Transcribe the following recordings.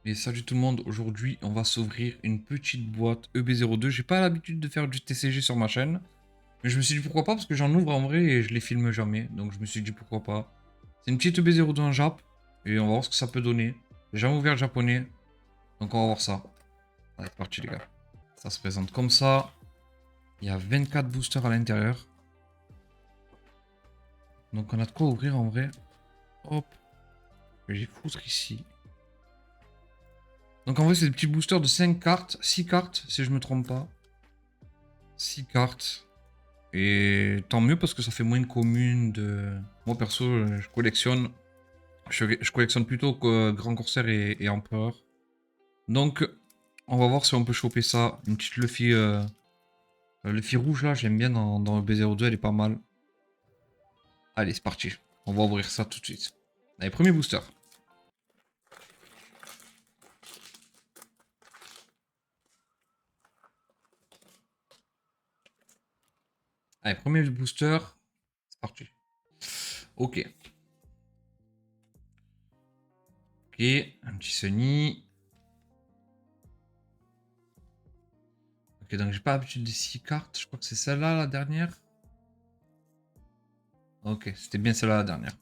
Et salut tout le monde, aujourd'hui on va s'ouvrir une petite boîte EB02. J'ai pas l'habitude de faire du TCG sur ma chaîne, mais je me suis dit pourquoi pas parce que j'en ouvre en vrai et je les filme jamais, donc je me suis dit pourquoi pas. C'est une petite EB02 en Jap, et on va voir ce que ça peut donner. J'ai jamais ouvert le japonais, donc on va voir ça. Allez, c'est parti les gars. Ça se présente comme ça. Il y a 24 boosters à l'intérieur. Donc on a de quoi ouvrir en vrai. Hop, je vais les foutre ici. Donc en vrai c'est des petits boosters de 5 cartes, 6 cartes si je me trompe pas. 6 cartes. Et tant mieux parce que ça fait moins de communes de... Moi perso, je collectionne. Je collectionne plutôt que Grand Corsair et Empereur. Donc, on va voir si on peut choper ça. Une petite Luffy, Luffy rouge là, j'aime bien dans le B02, elle est pas mal. Allez, c'est parti. On va ouvrir ça tout de suite. Allez, premier booster. Allez, premier booster. C'est parti. Ok. Ok, un petit Sunny. Ok, donc j'ai pas l'habitude des 6 cartes. Je crois que c'est celle-là la dernière. Ok, c'était bien celle-là la dernière.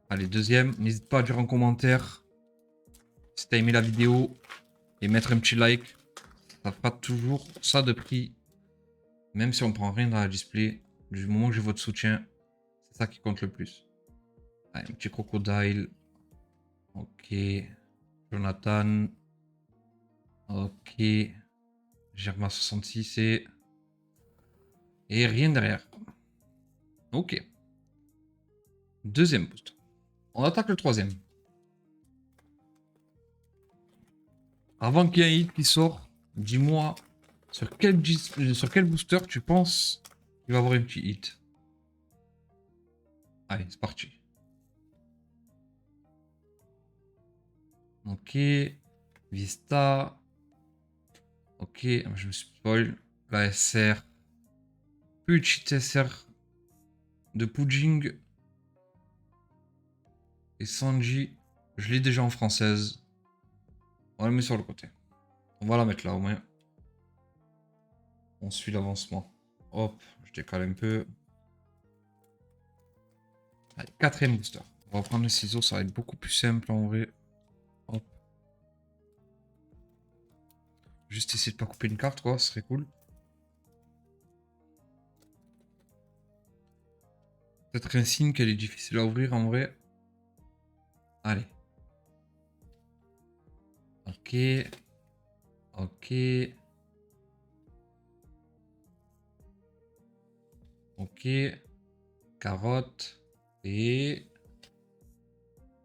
Allez, deuxième. N'hésite pas à dire en commentaire si t'as aimé la vidéo et mettre un petit like. Ça fera toujours ça de prix. Même si on prend rien dans la display. Du moment que j'ai votre soutien, c'est ça qui compte le plus. Allez, un petit crocodile. Ok. Jonathan. Ok. Germa 66 et rien derrière. Ok. Deuxième boost. On attaque le troisième. Avant qu'il y ait un hit qui sort, dis-moi sur quel booster tu penses qu'il va avoir un petit hit. Allez, c'est parti. Ok. Vista. Ok, je me spoil. La SR. Petite SR de Pudding. Et Sanji. Je l'ai déjà en française. On la met sur le côté. On va la mettre là au moins. On suit l'avancement. Hop, je décale un peu. Allez, quatrième booster. On va prendre les ciseaux, ça va être beaucoup plus simple en vrai. Hop. Juste essayer de pas couper une carte, quoi, ce serait cool. Peut-être un signe qu'elle est difficile à ouvrir en vrai. Allez. Ok. Ok. Ok. Carotte. Et...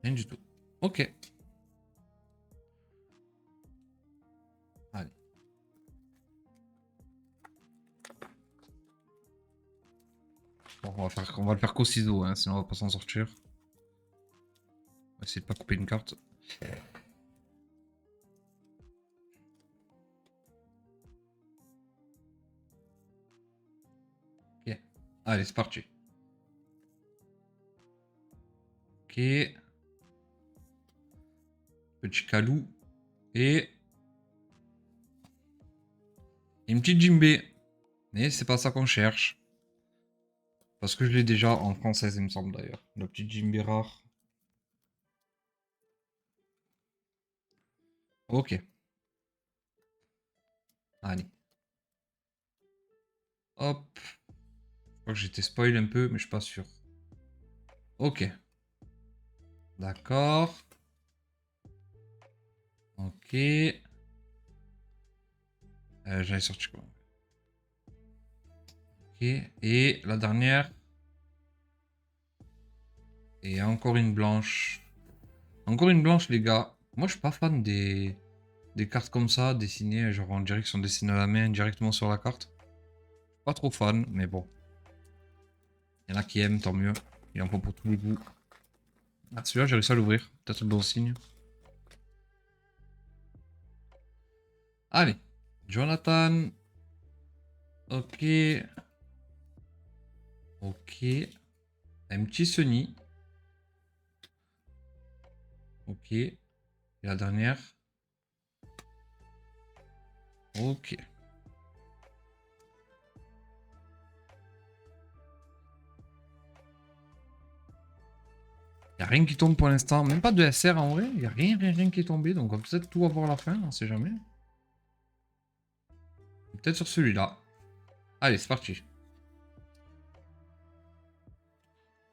rien du tout. Ok. Allez. Bon, on va le faire qu'au ciseau, hein, sinon on va pas s'en sortir. On va essayer de pas couper une carte. Ok. Allez, c'est parti. Ok. Petit calou. Et une petite Jimbé. Mais c'est pas ça qu'on cherche. Parce que je l'ai déjà en française, il me semble d'ailleurs. La petite Jimbé rare. Ok. Allez. Hop. Je crois que j'étais spoil un peu, mais je suis pas sûr. Ok. D'accord. Ok. J'avais sorti quoi? Ok. Et la dernière. Et encore une blanche. Encore une blanche, les gars. Moi, je suis pas fan des cartes comme ça, dessinées. Genre, on dirait qu'ils sont dessinés à la main directement sur la carte. Pas trop fan, mais bon. Il y en a qui aiment, tant mieux. Il en faut pour tous les goûts. Ah, celui-là, j'ai réussi à l'ouvrir. Peut-être le bon signe. Allez. Jonathan. Ok. Ok. Un petit Sunny. Ok. Et la dernière. Ok. Y a rien qui tombe pour l'instant. Même pas de SR en vrai. Y a rien qui est tombé. Donc on va peut-être tout avoir à la fin. On sait jamais. Peut-être sur celui-là. Allez, c'est parti.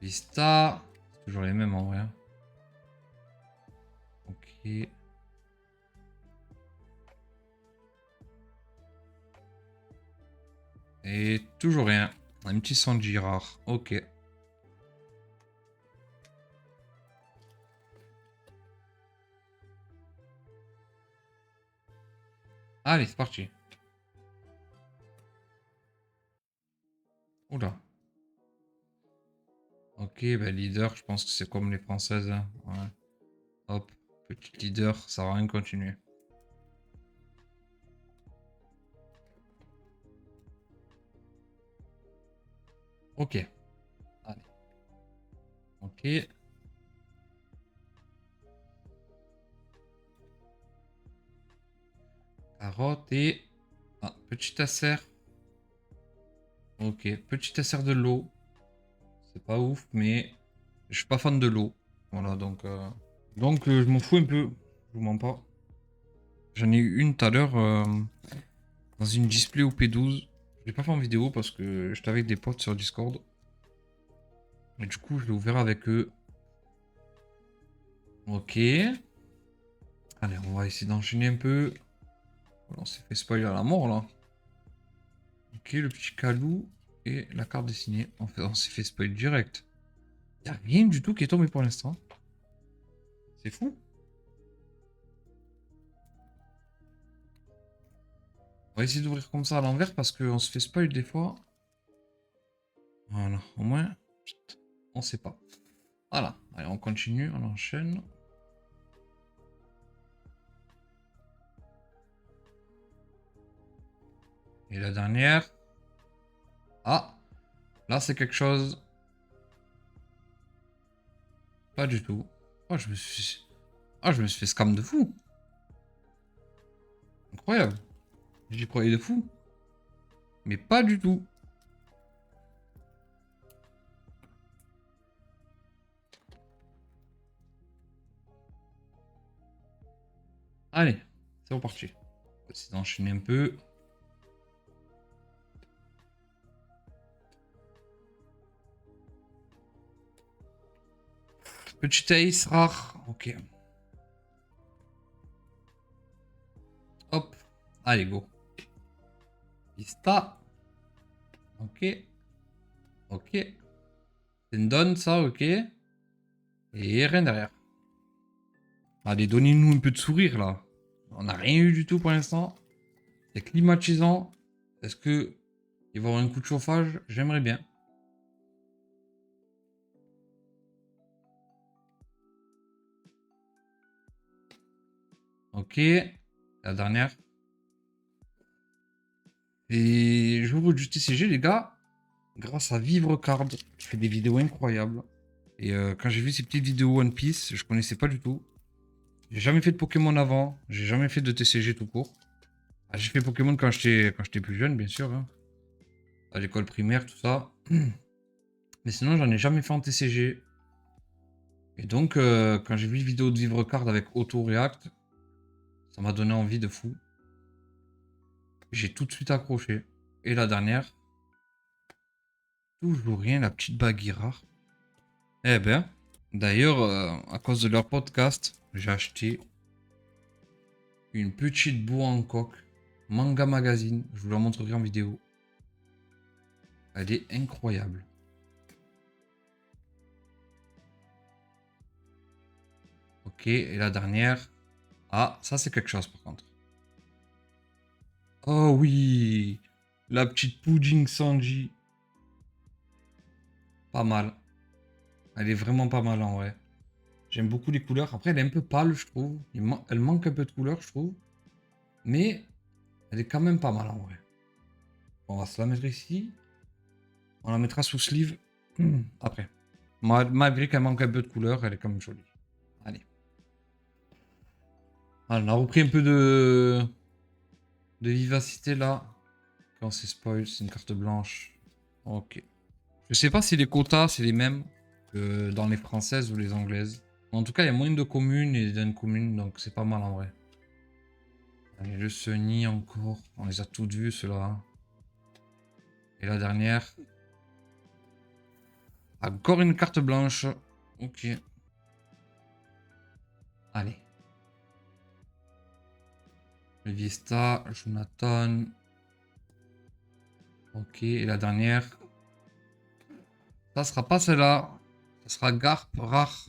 Vista. C'est toujours les mêmes en vrai. Ok. Et toujours rien. Un petit Sanji rare. Ok. Allez, c'est parti. Oula. Ok, bah leader, je pense que c'est comme les françaises. Hein. Ouais. Hop, petit leader, ça va rien continuer. Ok. Allez. Ok. Carotte et... Ah, petit acer. Ok, petit acer de l'eau. C'est pas ouf, mais je suis pas fan de l'eau. Voilà, donc... je m'en fous un peu. Je vous mens pas. J'en ai eu une tout à l'heure dans une display au P12. Je l'ai pas fait en vidéo parce que j'étais avec des potes sur Discord. Et du coup, je l'ai ouvert avec eux. Ok. Allez, on va essayer d'enchaîner un peu. On s'est fait spoiler à la mort là. Ok, le petit calou et la carte dessinée. En fait, on s'est fait spoiler direct. Y a rien du tout qui est tombé pour l'instant. C'est fou. On va essayer d'ouvrir comme ça à l'envers parce qu'on se fait spoil des fois. Voilà, au moins, on sait pas. Voilà, allez, on continue, on enchaîne. Et la dernière. Ah, là c'est quelque chose. Pas du tout. Oh, je me suis fait scam de fou. Incroyable. J'y croyais de fou. Mais pas du tout. Allez, c'est reparti. On va essayer d'enchaîner un peu. Petit ace rare. Ok. Hop. Allez, go. Pista. Ok. Ok. C'est une donne, ça, ok. Et rien derrière. Allez, donnez-nous un peu de sourire, là. On n'a rien eu du tout pour l'instant. C'est climatisant. Est-ce que il va y avoir un coup de chauffage? J'aimerais bien. Ok. La dernière. Et j'ouvre du TCG, les gars. Grâce à Vivre Card. Je fais des vidéos incroyables. Et quand j'ai vu ces petites vidéos One Piece, je connaissais pas du tout. J'ai jamais fait de Pokémon avant. J'ai jamais fait de TCG tout court. Ah, j'ai fait Pokémon quand j'étais plus jeune, bien sûr. Hein. À l'école primaire, tout ça. Mais sinon, j'en ai jamais fait en TCG. Et donc, quand j'ai vu une vidéo de Vivre Card avec Auto React, ça m'a donné envie de fou. J'ai tout de suite accroché. Et la dernière, toujours rien, la petite Bagheera. Eh ben, d'ailleurs, à cause de leur podcast, j'ai acheté une petite boue en coque. Manga Magazine. Je vous la montrerai en vidéo. Elle est incroyable. Ok, et la dernière. Ah, ça c'est quelque chose par contre. Oh oui, la petite pudding Sanji. Pas mal. Elle est vraiment pas mal en vrai. J'aime beaucoup les couleurs. Après, elle est un peu pâle, je trouve. Elle manque un peu de couleur, je trouve. Mais elle est quand même pas mal en vrai. On va se la mettre ici. On la mettra sous sleeve après. Malgré qu'elle manque un peu de couleur, elle est quand même jolie. Allez. Alors, on a repris un peu de vivacité là. Quand c'est spoil, c'est une carte blanche. Ok. Je sais pas si les quotas, c'est les mêmes que dans les françaises ou les anglaises. En tout cas, il y a moins de communes et d'une commune, donc c'est pas mal en vrai. Allez, le Sunny encore. On les a toutes vues, ceux-là. Et la dernière. Encore une carte blanche. Ok. Allez. Le Vista, Jonathan. Ok, et la dernière. Ça sera pas celle-là. Ça sera Garp, rare.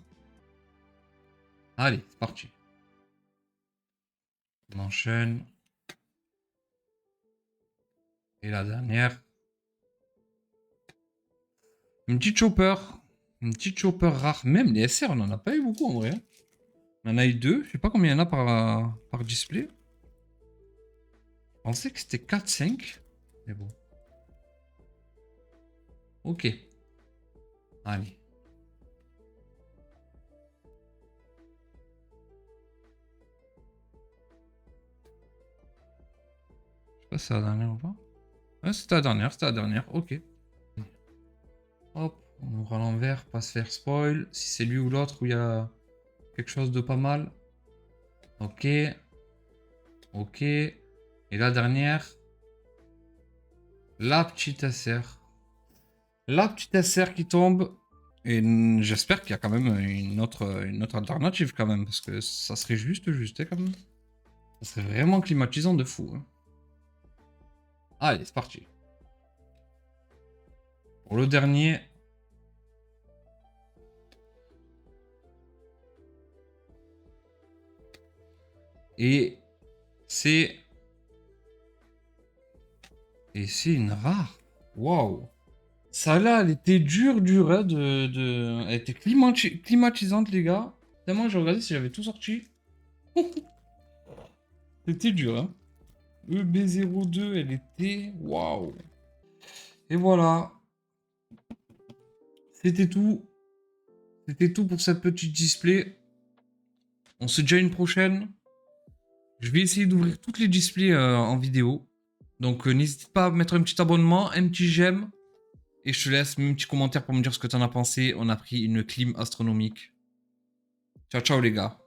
Allez, c'est parti. On enchaîne. Et la dernière. Une petite chopper. Une petite chopper rare. Même les SR, on n'en a pas eu beaucoup en vrai. On en a eu 2. Je sais pas combien il y en a par display. Je pensais que c'était 4-5. Mais bon. Ok. Allez. Je sais pas si c'est la dernière ou pas. Ouais, c'était la dernière, c'était la dernière. Ok. Hop, on ouvre à l'envers, pas se faire spoil. Si c'est lui ou l'autre où il y a quelque chose de pas mal. Ok. Ok. Et la dernière. La petite SR. La petite SR qui tombe. Et j'espère qu'il y a quand même une autre alternative quand même. Parce que ça serait juste hein, quand même. Ça serait vraiment climatisant de fou. Hein. Allez, c'est parti. Pour le dernier. Et c'est... Et c'est une rare. Waouh. Ça là, elle était dure hein, Elle était climatisante, les gars. Tellement j'ai regardé si j'avais tout sorti. C'était dur, hein. EB02, elle était... Waouh. Et voilà. C'était tout. C'était tout pour cette petite display. On se dit à une prochaine. Je vais essayer d'ouvrir toutes les displays en vidéo. Donc n'hésite pas à mettre un petit abonnement, un petit j'aime. Et je te laisse un petit commentaire pour me dire ce que tu en as pensé. On a pris une clim astronomique. Ciao, ciao les gars.